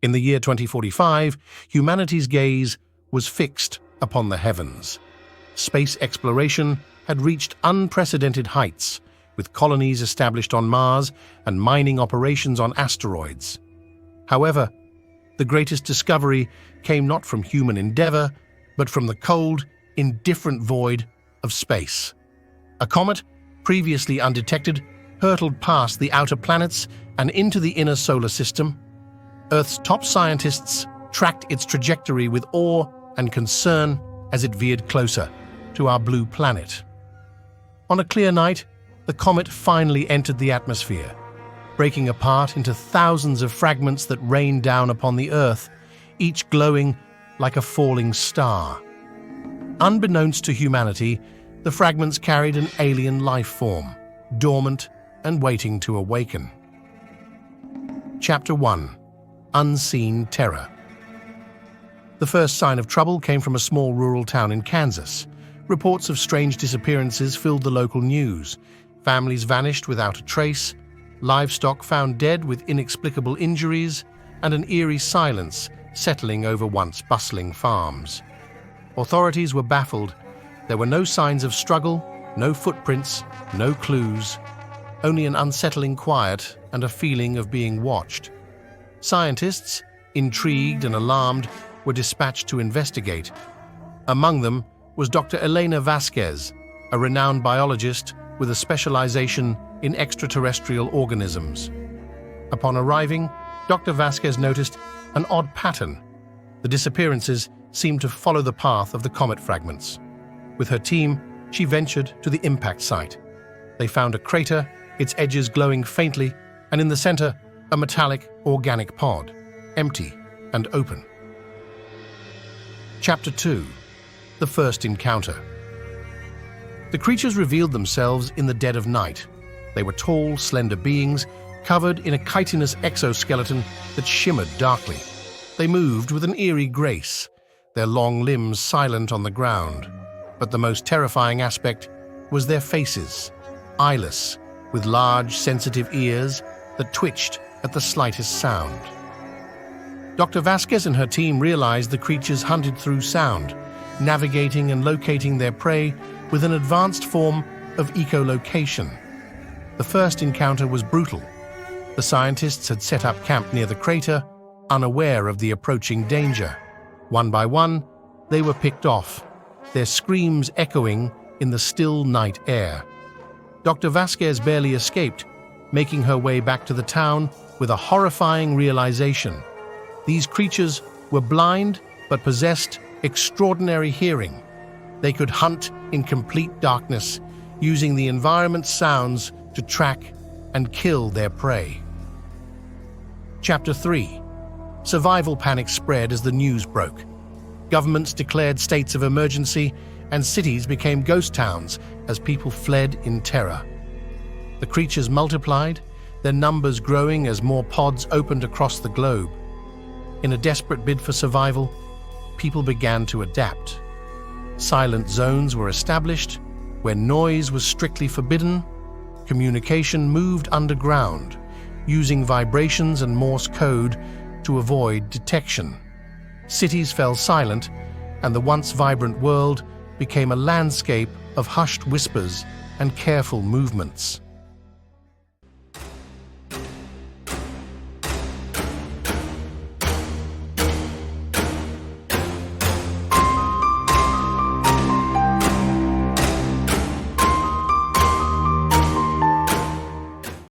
In the year 2045, humanity's gaze was fixed upon the heavens. Space exploration had reached unprecedented heights, with colonies established on Mars and mining operations on asteroids. However, the greatest discovery came not from human endeavor, but from the cold, indifferent void of space. A comet, previously undetected, hurtled past the outer planets and into the inner solar system. Earth's top scientists tracked its trajectory with awe and concern as it veered closer to our blue planet. On a clear night, the comet finally entered the atmosphere, breaking apart into thousands of fragments that rained down upon the Earth, each glowing like a falling star. Unbeknownst to humanity, the fragments carried an alien life form, dormant and waiting to awaken. Chapter 1. Unseen Terror. The first sign of trouble came from a small rural town in Kansas. Reports of strange disappearances filled the local news. Families vanished without a trace, livestock found dead with inexplicable injuries, and an eerie silence settling over once bustling farms. Authorities were baffled. There were no signs of struggle, no footprints, no clues, only an unsettling quiet and a feeling of being watched. Scientists, intrigued and alarmed, were dispatched to investigate. Among them was Dr. Elena Vasquez, a renowned biologist with a specialization in extraterrestrial organisms. Upon arriving, Dr. Vasquez noticed an odd pattern. The disappearances seemed to follow the path of the comet fragments. With her team, she ventured to the impact site. They found a crater, its edges glowing faintly, and in the center, a metallic organic pod, empty and open. Chapter 2. The First Encounter. The creatures revealed themselves in the dead of night. They were tall, slender beings, covered in a chitinous exoskeleton that shimmered darkly. They moved with an eerie grace, their long limbs silent on the ground. But the most terrifying aspect was their faces, eyeless, with large, sensitive ears that twitched at the slightest sound. Dr. Vasquez and her team realized the creatures hunted through sound, navigating and locating their prey with an advanced form of echolocation. The first encounter was brutal. The scientists had set up camp near the crater, unaware of the approaching danger. One by one, they were picked off, their screams echoing in the still night air. Dr. Vasquez barely escaped, making her way back to the town with a horrifying realization. These creatures were blind but possessed extraordinary hearing. They could hunt in complete darkness, using the environment's sounds to track and kill their prey. Chapter 3. Survival panic spread as the news broke. Governments declared states of emergency, and cities became ghost towns as people fled in terror. The creatures multiplied, their numbers growing as more pods opened across the globe. In a desperate bid for survival, people began to adapt. Silent zones were established, where noise was strictly forbidden. Communication moved underground, using vibrations and Morse code to avoid detection. Cities fell silent, and the once vibrant world became a landscape of hushed whispers and careful movements.